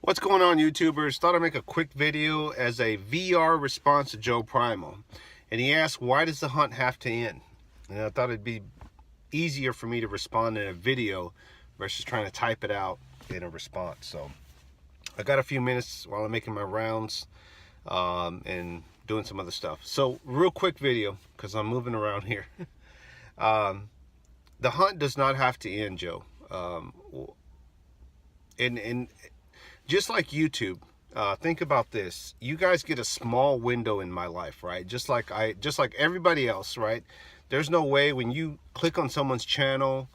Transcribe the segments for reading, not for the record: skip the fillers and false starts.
What's going on, YouTubers? Thought I'd make a quick video as a VR response to Joe Primal. And he asked, why does the hunt have to end? And I thought it'd be easier for me to respond in a video versus trying to type it out in a response. So I got a few minutes while I'm making my rounds and doing some other stuff. So real quick video, because I'm moving around here. The hunt does not have to end, Joe. And just like YouTube, think about this. You guys get a small window in my life, right? Just like everybody else, right? There's no way when you click on someone's channel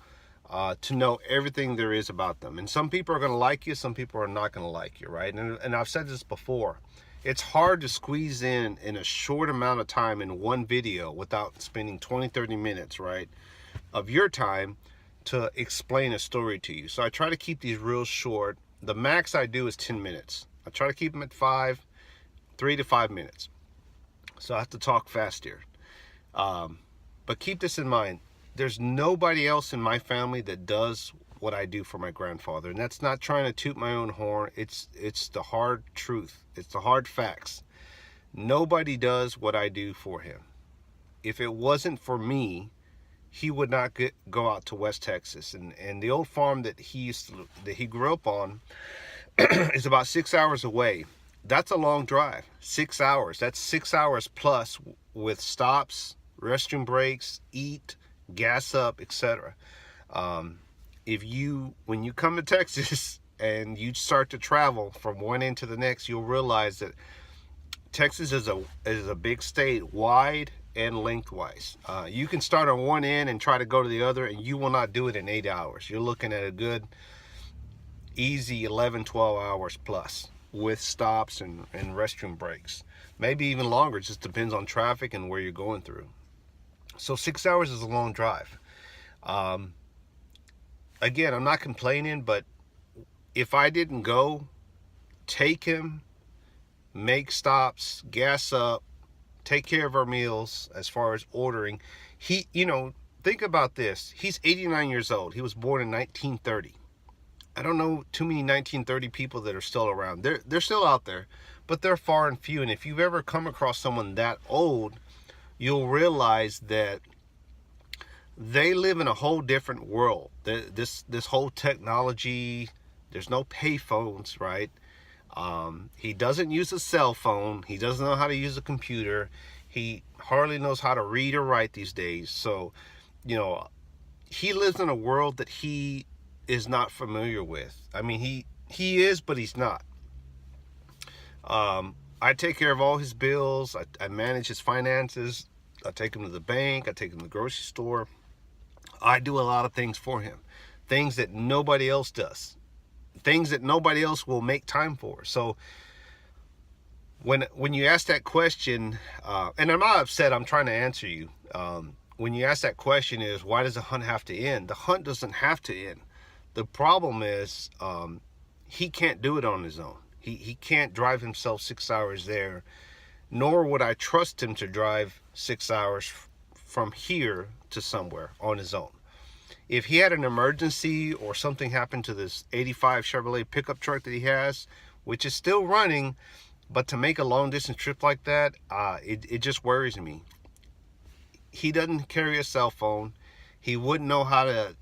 to know everything there is about them. And some people are going to like you, some people are not going to like you, right? And I've said this before. It's hard to squeeze in a short amount of time in one video without spending 20-30 minutes, right, of your time to explain a story to you. So I try to keep these real short. The max I do is 10 minutes. I try to keep them at 3 to 5 minutes. So I have to talk fast here. But keep this in mind. There's nobody else in my family that does what I do for my grandfather. And that's not trying to toot my own horn. It's the hard truth. It's the hard facts. Nobody does what I do for him. If it wasn't for me, he would not go out to West Texas. And the old farm that he grew up on is about 6 hours away. That's a long drive. 6 hours. That's 6 hours plus with stops, restroom breaks, eat, gas up, etc. When you come to Texas and you start to travel from one end to the next, you'll realize that Texas is a big state, wide and lengthwise. You can start on one end and try to go to the other, and you will not do it in 8 hours. You're looking at a good, easy 11-12 hours plus with stops and restroom breaks. Maybe even longer. It just depends on traffic and where you're going through. So 6 hours is a long drive. Again, I'm not complaining, but if I didn't go, take him, make stops, gas up, take care of our meals as far as ordering. Think about this. He's 89 years old. He was born in 1930. I don't know too many 1930 people that are still around. They're still out there, but they're far and few. And if you've ever come across someone that old, you'll realize that they live in a whole different world. This whole technology, there's no pay phones, right? He doesn't use a cell phone. He doesn't know how to use a computer. He hardly knows how to read or write these days. So, he lives in a world that he is not familiar with. I mean, he is, but he's not. I take care of all his bills. I manage his finances. I take him to the bank. I take him to the grocery store. I do a lot of things for him. Things that nobody else does. Things that nobody else will make time for. So when you ask that question, and I'm not upset, I'm trying to answer you. When you ask that question is, why does the hunt have to end? The hunt doesn't have to end. The problem is he can't do it on his own. He can't drive himself 6 hours there, nor would I trust him to drive 6 hours from here to somewhere on his own. If he had an emergency or something happened to this 85 Chevrolet pickup truck that he has, which is still running, but to make a long distance trip like that, it just worries me. He doesn't carry a cell phone. He wouldn't know how to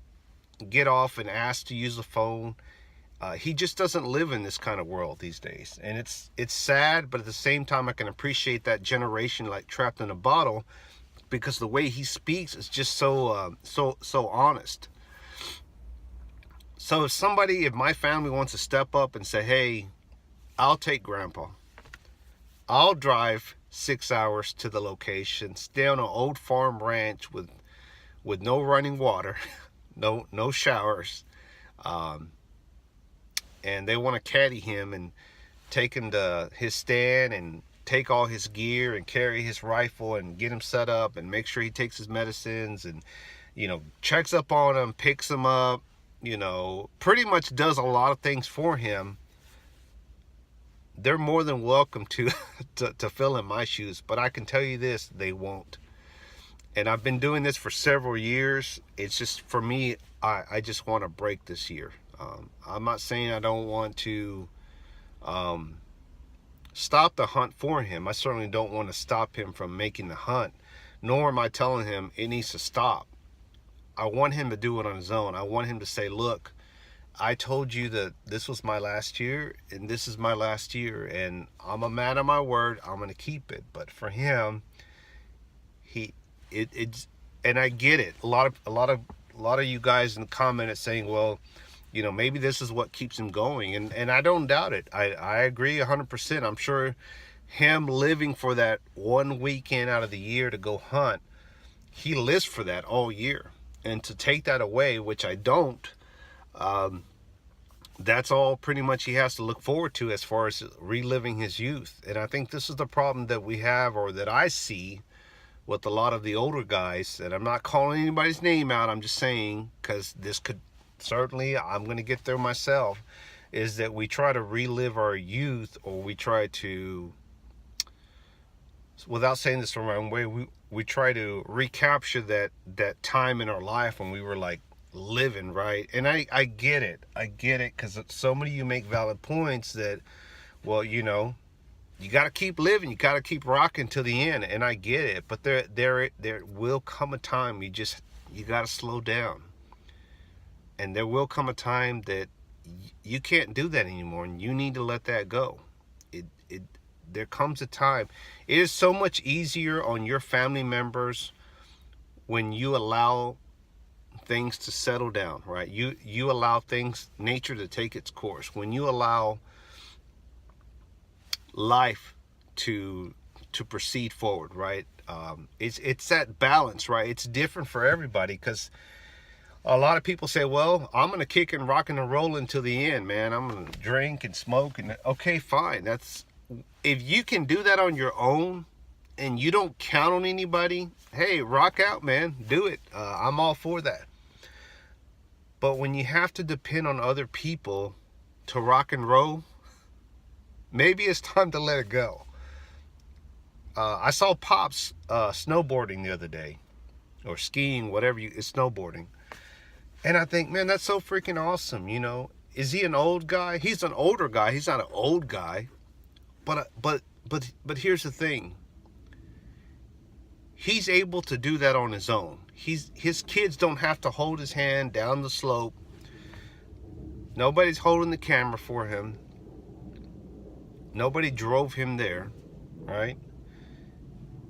get off and ask to use the phone. He just doesn't live in this kind of world these days. And it's sad, but at the same time, I can appreciate that generation like trapped in a bottle, because the way he speaks is just so honest. So if my family wants to step up and say, hey, I'll take Grandpa. I'll drive 6 hours to the location, stay on an old farm ranch with no running water, no showers, and they want to caddy him and take him to his stand and take all his gear and carry his rifle and get him set up and make sure he takes his medicines and, checks up on him, picks him up, pretty much does a lot of things for him. They're more than welcome to fill in my shoes, but I can tell you this, they won't. And I've been doing this for several years. It's just, for me, I just want to break this year. I'm not saying I don't want to stop the hunt for him. I certainly don't want to stop him from making the hunt, nor am I telling him it needs to stop. I want him to do it on his own. I want him to say, look, I told you that this was my last year, and this is my last year, and I'm a man of my word. I'm going to keep it. But for him, it's, and I get it. A lot of you guys in the comments saying, well, you know, maybe this is what keeps him going, and I don't doubt it. I agree 100%. I'm sure him living for that one weekend out of the year to go hunt, he lives for that all year, and to take that away, which I don't, that's all pretty much he has to look forward to as far as reliving his youth. And I think this is the problem that we have, or that I see with a lot of the older guys, and I'm not calling anybody's name out, I'm just saying, because this could certainly, I'm going to get there myself, is that we try to relive our youth, or we try to, without saying this the wrong way, we try to recapture that time in our life when we were like living, right? And I get it, because so many of you make valid points that, well, you know, you got to keep living, you got to keep rocking till the end, and I get it. But there will come a time you got to slow down, and there will come a time that you can't do that anymore, and you need to let that go. There comes a time. It is so much easier on your family members when you allow things to settle down, right? You allow things, nature, to take its course. When you allow life to proceed forward, right? It's that balance, right? It's different for everybody, because a lot of people say, well, I'm gonna kick and rock and roll until the end, man. I'm gonna drink and smoke, and okay, fine. That's, if you can do that on your own and you don't count on anybody, hey, rock out, man, do it. I'm all for that. But when you have to depend on other people to rock and roll, maybe it's time to let it go. I saw Pops snowboarding the other day, or skiing, whatever it's snowboarding. And I think, man, that's so freaking awesome, you know. Is he an old guy? He's an older guy. He's not an old guy. But here's the thing. He's able to do that on his own. His kids don't have to hold his hand down the slope. Nobody's holding the camera for him. Nobody drove him there, right?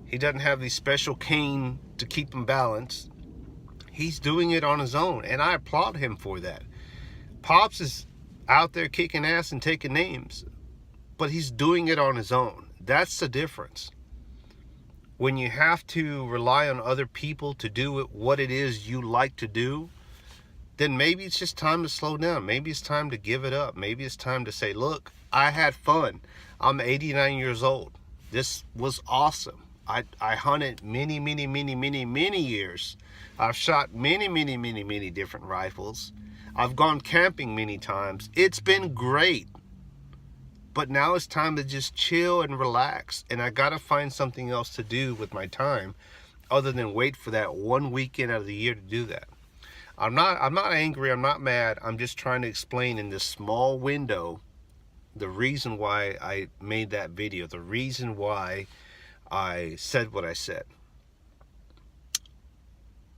He doesn't have the special cane to keep him balanced. He's doing it on his own, and I applaud him for that. Pops is out there kicking ass and taking names, but he's doing it on his own. That's the difference. When you have to rely on other people to do what it is you like to do, then maybe it's just time to slow down. Maybe it's time to give it up. Maybe it's time to say, look, I had fun. I'm 89 years old. This was awesome. I hunted many years. I've shot many different rifles. I've gone camping many times. It's been great. But now it's time to just chill and relax. And I got to find something else to do with my time other than wait for that one weekend out of the year to do that. I'm not angry. I'm not mad. I'm just trying to explain in this small window the reason why I made that video, the reason why I said what I said.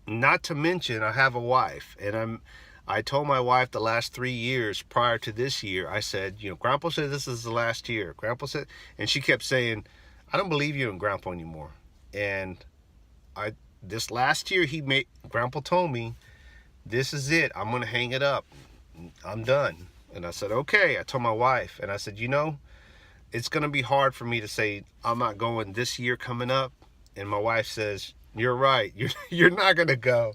Not to mention, I have a wife, and I told my wife the last 3 years prior to this year, I said, you know, Grandpa said this is the last year. Grandpa said, and she kept saying, I don't believe you in Grandpa anymore. And this last year, Grandpa told me, this is it. I'm going to hang it up. I'm done. And I said, okay. I told my wife, and I said, you know, it's going to be hard for me to say I'm not going this year coming up. And my wife says, you're right. You're not going to go.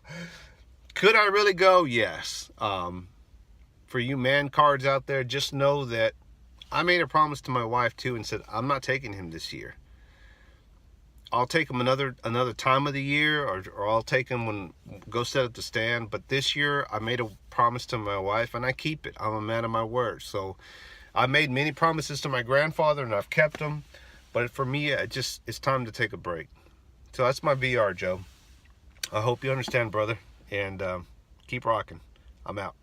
Could I really go? Yes. For you man cards out there, just know that I made a promise to my wife too and said, I'm not taking him this year. I'll take him another time of the year, or I'll take him when go set up the stand. But this year I made a promise to my wife, and I keep it. I'm a man of my word. So I made many promises to my grandfather, and I've kept them. But for me, it's time to take a break. So that's my VR, Joe. I hope you understand, brother, and keep rocking. I'm out.